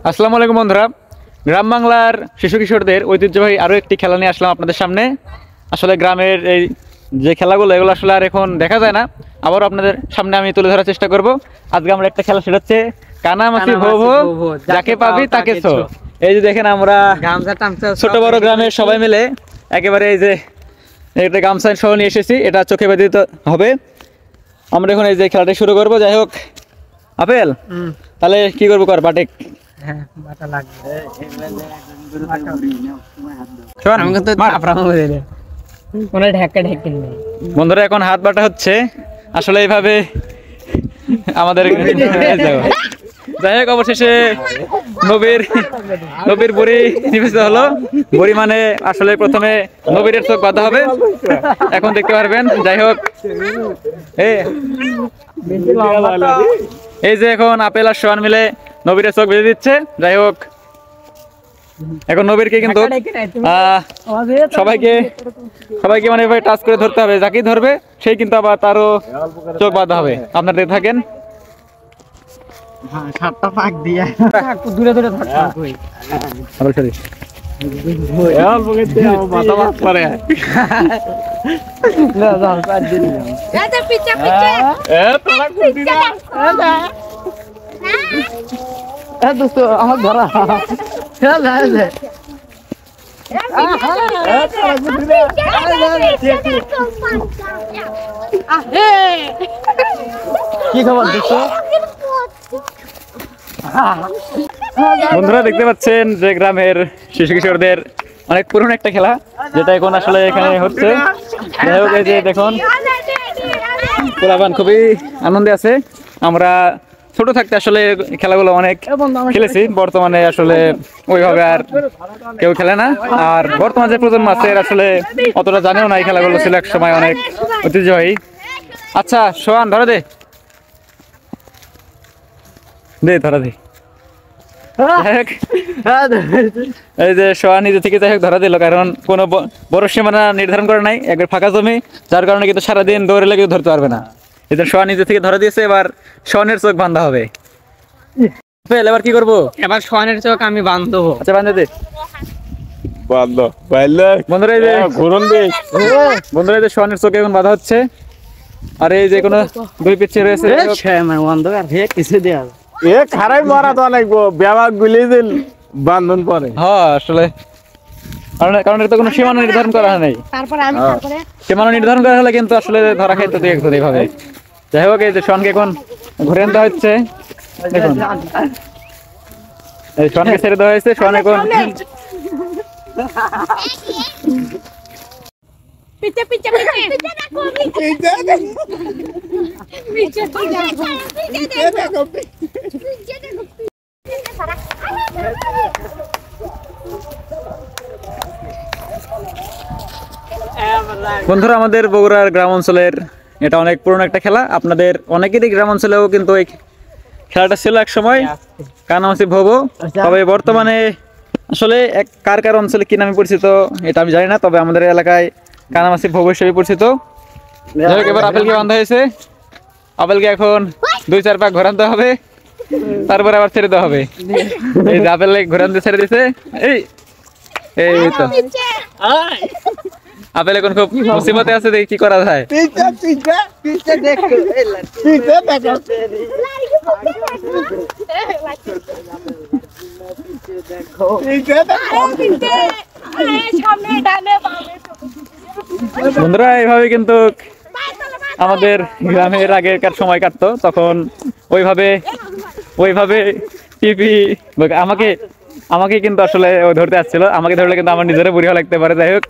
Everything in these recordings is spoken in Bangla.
আসসালামু আলাইকুম বন্ধুরা, গ্রাম বাংলার শিশু কিশোরদের ঐতিহ্যবাহী আরও একটি খেলা নিয়ে আসলাম আপনাদের সামনে। আসলে গ্রামের এই যে খেলাগুলো এগুলো আসলে আর এখন দেখা যায় না, আবারও আপনাদের সামনে আমি তুলে ধরার চেষ্টা করব। আজকে আমরা একটা খেলা, সেটা হচ্ছে কানামাছি ভো ভো, যাকে পাবি তাকে ছো। এই যে দেখেন, আমরা ছোট বড় গ্রামের সবাই মিলে একেবারে এই যে একটা গামছা সহ নিয়ে এসেছি, এটা চোখে বেঁধে দিতে হবে। আমরা এখন এই যে খেলাটা শুরু করব। যাই হোক আপেল, তাহলে কি করবো, কর বাটেক। বন্ধুরা এখন হাত বাটা হচ্ছে, আসলে এইভাবে আমাদের। যাই হোক অবশেষে নবীর বুড়ি নিবেদিত হলো। বুড়ি মানে আসলে প্রথমে নবীর চোখ বাঁধা হবে, এখন দেখতে পারবেন। যাই হোক এই যে এখন আপেল আর সোহান মিলে নবীর চোখ বেঁধে দিচ্ছে। যাই হোক এখন নবীরকে কিন্তু সবাইকে মানে এভাবে টাচ করে ধরতে হবে, যাকেই ধরবে সেই কিন্তু আবার তারও চোখ বাঁধা হবে। আপনারা দেখে থাকেন। আমার ধরা কি খবর দেখছো বন্ধুরা? দেখতে পাচ্ছেন যে গ্রামের শিশু কিশোরদের অনেক পুরনো একটা খেলা, যেটা এখন আসলে এখানে হচ্ছে। যাই হোক এই যে দেখুন, পোলাপান খুবই আনন্দে আছে। আমরা ছোট থাকতে আসলে খেলাগুলো অনেক খেলেছি, বর্তমানে আসলে ওইভাবে আর কেউ খেলে না। আর বর্তমান যে প্রজন্ম আছে আসলে অতটা জানেও না এই খেলাগুলো ছিল এক সময় অনেক ঐতিহ্যবাহী। আচ্ছা সোহান, ধরা দে ধরা দে। এই যে সোহান নিজে থেকে যাই হোক ধরা দিল, কারণ কোনো বড় সীমানা নির্ধারণ করে নাই, একবার ফাঁকা জমি, যার কারণে কিন্তু সারাদিন দৌড়েলে কেউ ধরতে পারবে না। এদের সোহান নিজে থেকে ধরা দিয়েছে, এবার সোহানের চোখ বাঁধা হবে। এবার কি করবো? এবার সোহানের চোখ আমি বাঁধবো। আচ্ছা বাঁধে দে বন্ধুরা। এই যে বন্ধুরা, এই যে সোহানের চোখ এখন বাঁধা হচ্ছে। আর এই যে কোনো দুই পিছিয়ে রয়েছে খারাপ মারা তো লাগবো, ব্যাপার গুলি দিল বান্ধন পরে। হ্যাঁ আসলে কারণ এটা তো কোনো সীমানা নির্ধারণ করা নেই। সীমানা নির্ধারণ করা হলে কিন্তু আসলে ধরা খাইতো তুই একজন এইভাবে। যাই হোক এই যে সোহানকে এখন ঘুরে আনতে হচ্ছে। দেখুন এই সোহানকে ছেড়ে দেওয়া হয়েছে। সোহান এখন বন্ধুরা, আমাদের বগুড়ার গ্রাম অঞ্চলের এটা অনেক পুরনো একটা খেলা। আপনাদের অনেকেরই গ্রাম অঞ্চলেও কিন্তু এই খেলাটা ছিল এক সময়, কানামাছি ভো ভো। তবে বর্তমানে আসলে কার কার অঞ্চলে কি নামে পরিচিত এটা আমি জানি না, তবে আমাদের এলাকায় কানামাছি ভো ভো হিসেবে পরিচিত। যাই হোক এবার আপেলকে বাঁধা হয়েছে। আপেলকে এখন 2-4 পাক ঘোরাতে হবে, তারপরে আবার ছেড়ে দেওয়া হবে। এই যে আপেল ঘোরাতে ছেড়ে দিছে। এই তো আপেল এখন খুব মুসিবতে আছে, দেখি কি করা যায়। বন্ধুরা এইভাবে কিন্তু আমাদের গ্রামের আগেকার সময় কাটতো, তখন ওইভাবে টিভি আমাকে কিন্তু আসলে ধরতে আসছিল। আমাকে ধরলে কিন্তু আমার নিজেরও বুড়ি লাগতে পারে। যাই হোক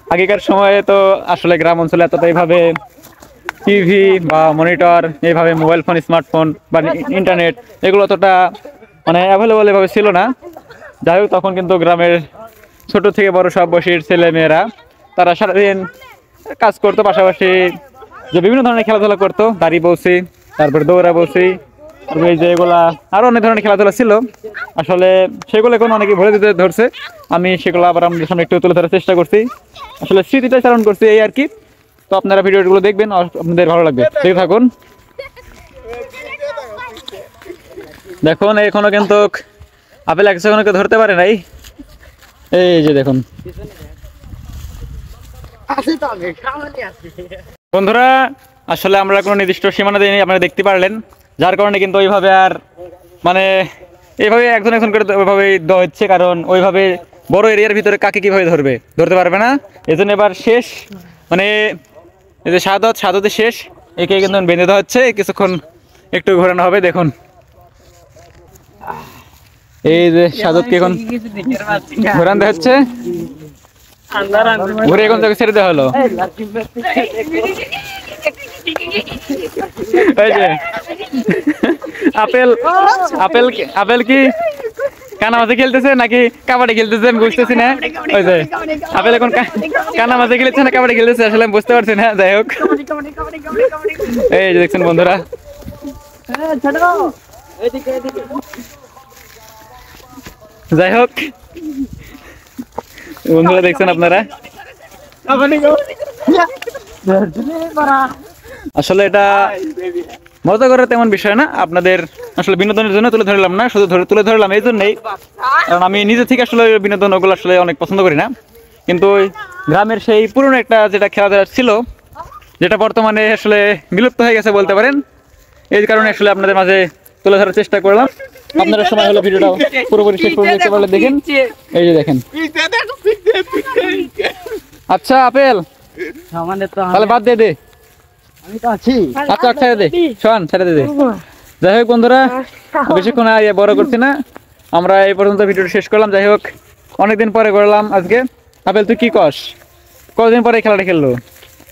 আগেকার সময়ে তো আসলে গ্রাম অঞ্চলে এতটা এইভাবে টিভি বা মনিটর, এইভাবে মোবাইল ফোন, স্মার্টফোন বা ইন্টারনেট এগুলো অতটা মানে অ্যাভেলেবল এভাবে ছিল না। যাই হোক তখন কিন্তু গ্রামের ছোট থেকে বড় সব বয়সীর ছেলে মেয়েরা তারা সারাদিন কাজ করতো, পাশাপাশি যে বিভিন্ন ধরনের খেলাধুলা করতো, দাড়ি বসি, তারপরে দৌড়া বসি, এই যে এগুলা আরো অনেক ধরনের খেলাধুলা ছিল। আসলে সেগুলো এখন অনেকে ভরে দিতে ধরছে, আমি সেগুলো আবার আমাদের সামনে একটু তুলে ধরার চেষ্টা করছি। আসলে স্মৃতিটা চারণ করছি এই আর কি। তো আপনারা ভিডিওগুলো দেখবেন, আপনাদের ভালো লাগবে, দেখে থাকুন। দেখুন এখনো কিন্তু আপেল এক সেকেন্ডকে ধরতে পারে নাই। এই যে দেখুন বন্ধুরা, আসলে আমরা কোনো নির্দিষ্ট সীমানা দিইনি, আপনারা দেখতে পারলেন, যার কারণে কিন্তু ওইভাবে আর মানে এইভাবে একজন একজন করে ওইভাবেই দেওয়া হচ্ছে, কারণ ওইভাবে বড় এরিয়ার ভিতরে কাকে কিভাবে ধরতে পারবে না। এই জন্য এবার শেষ মানে এই যে সাদতে শেষ, একে কিন্তু বেঁধে দেওয়া হচ্ছে, কিছুক্ষণ একটু ঘোরানো হবে। দেখুন এই যে সাদতকে এখন ঘোরান দেওয়া হচ্ছে, ঘুরে এখন তোকে ছেড়ে দেওয়া হলো। এই যে আপেল কি কানামাঝি খেলতেছে নাকি কাবাডি খেলতেছে আমি বুঝতেছি না। ওই যে আপেল এখন কানামাঝি খেলছে না কাবাডি খেলতেছে আসলে আমি বুঝতে পারছি না। যাই হোক, এই যে দেখছেন বন্ধুরা, যাই হোক বন্ধুরা দেখছেন আপনারা, আসলে এটা মজা করার তেমন বিষয় না, আপনাদের আসলে বিনোদনের জন্য তুলে ধরলাম না, শুধু তুলে ধরলাম এই জন্যই কারণ আমি নিজে থেকে আসলে বিনোদন ওগুলো আসলে অনেক পছন্দ করি না, কিন্তু ওই গ্রামের সেই পুরনো একটা যেটা খেলাধুলা ছিল, যেটা বর্তমানে আসলে বিলুপ্ত হয়ে গেছে বলতে পারেন, এই কারণে আসলে আপনাদের মাঝে তুলে ধরার চেষ্টা করলাম। আপনারা সময় হলো ভিডিওটা পুরোপুরি শেষ পর্যন্ত দেখতে পারলে দেখেন, এই যে দেখেন। আচ্ছা আপেল তাহলে বাদ দিয়ে দে, আমি তো আছি। আচ্ছা ছেড়ে দে, শোন ছেড়ে দে। যাই হোক বন্ধুরা, বেশিক্ষণ আর বড় করছি না, আমরা এই পর্যন্ত ভিডিওটা শেষ করলাম। যাই হোক, অনেকদিন পরে করলাম আজকে। আপেল তুই কি কস, কতদিন পরে এই খেলাটা খেললো?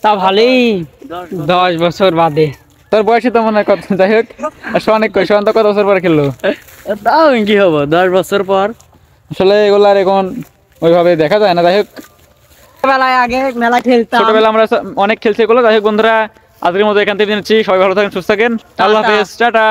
তা ভালোই 10 বছর বাদে। তোর বয়সই তো মনে হয় কত। যাই হোক, অনেক কই তো কত বছর পরে খেললো? তাও কি হবো 10 বছর পর। আসলে এগুলো আর এখন ওইভাবে দেখা যায় না। যাই হোক, ছোটবেলায় আগে মেলা খেলতাম, ছোটবেলা আমরা অনেক খেলছি এগুলো। যাই হোক বন্ধুরা, আজকের মতো এখান থেকে নিচ্ছি, সবাই ভালো থাকেন, সুস্থ থাকেন, আল্লাহ হাফেজ, টাটা।